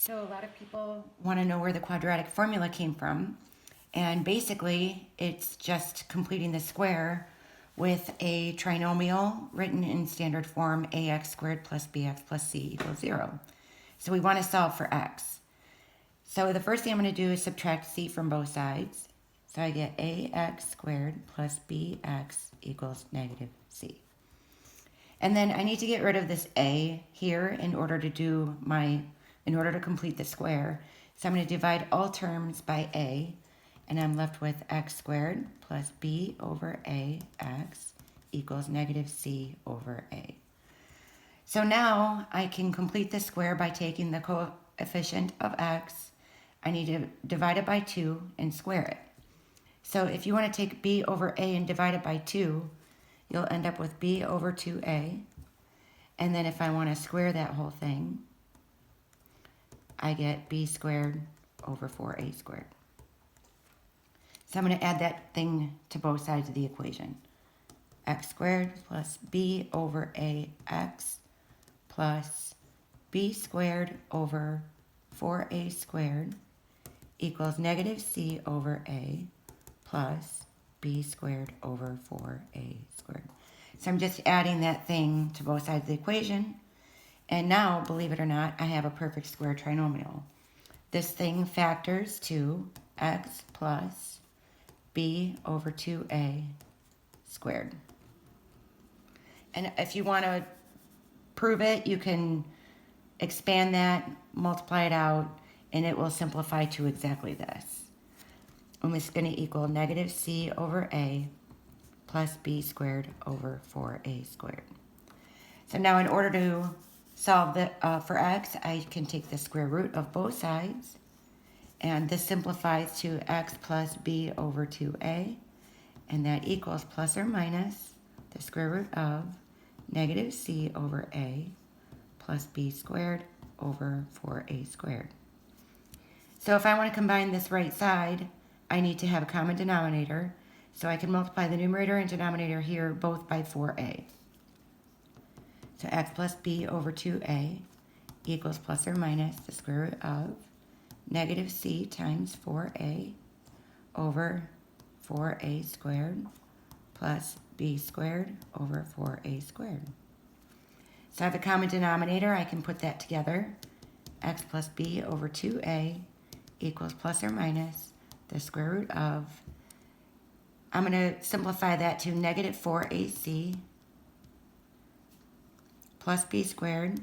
So a lot of people want to know where the quadratic formula came from. And basically, it's just completing the square with a trinomial written in standard form, ax squared plus bx plus c equals 0. So we want to solve for x. So the first thing I'm going to do is subtract c from both sides. So I get ax squared plus bx equals negative c. And then I need to get rid of this a here in order to complete the square. So I'm going to divide all terms by a, and I'm left with x squared plus b over ax equals negative c over a. So now I can complete the square by taking the coefficient of x. I need to divide it by 2 and square it. So if you want to take b over a and divide it by 2, you'll end up with b over 2a. And then if I want to square that whole thing, I get b squared over 4a squared. So I'm going to add that thing to both sides of the equation. X squared plus b over ax plus b squared over 4a squared equals negative c over a plus b squared over 4a squared. So I'm just adding that thing to both sides of the equation. And now, believe it or not, I have a perfect square trinomial. This thing factors to x plus b over 2a squared. And if you want to prove it, you can expand that, multiply it out, and it will simplify to exactly this. And it's going to equal negative c over a plus b squared over 4a squared. So now in order to solve for x, I can take the square root of both sides, and this simplifies to x plus b over 2a, and that equals plus or minus the square root of negative c over a plus b squared over 4a squared. So if I want to combine this right side, I need to have a common denominator, so I can multiply the numerator and denominator here both by 4a. So x plus b over 2a equals plus or minus the square root of negative c times 4a over 4a squared plus b squared over 4a squared. So I have a common denominator. I can put that together. X plus b over 2a equals plus or minus the square root of, I'm going to simplify that to negative 4ac plus b squared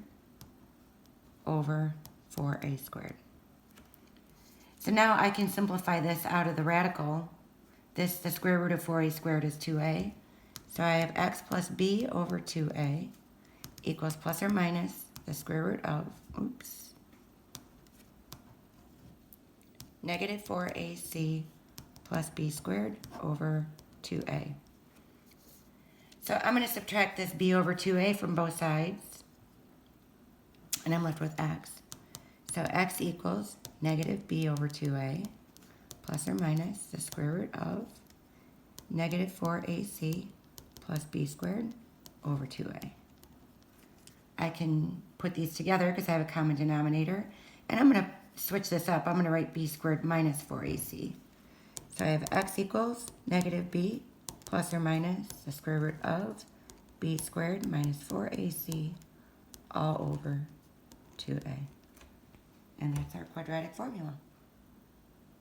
over 4a squared. So now I can simplify this out of the radical. The square root of 4a squared is 2a. So I have x plus b over 2a equals plus or minus the square root of, negative 4ac plus b squared over 2a. So I'm going to subtract this b over 2a from both sides, and I'm left with x. So x equals negative b over 2a plus or minus the square root of negative 4ac plus b squared over 2a. I can put these together because I have a common denominator, and I'm going to switch this up. I'm going to write b squared minus 4ac. So I have x equals negative b plus or minus the square root of b squared minus 4ac all over 2a. And that's our quadratic formula.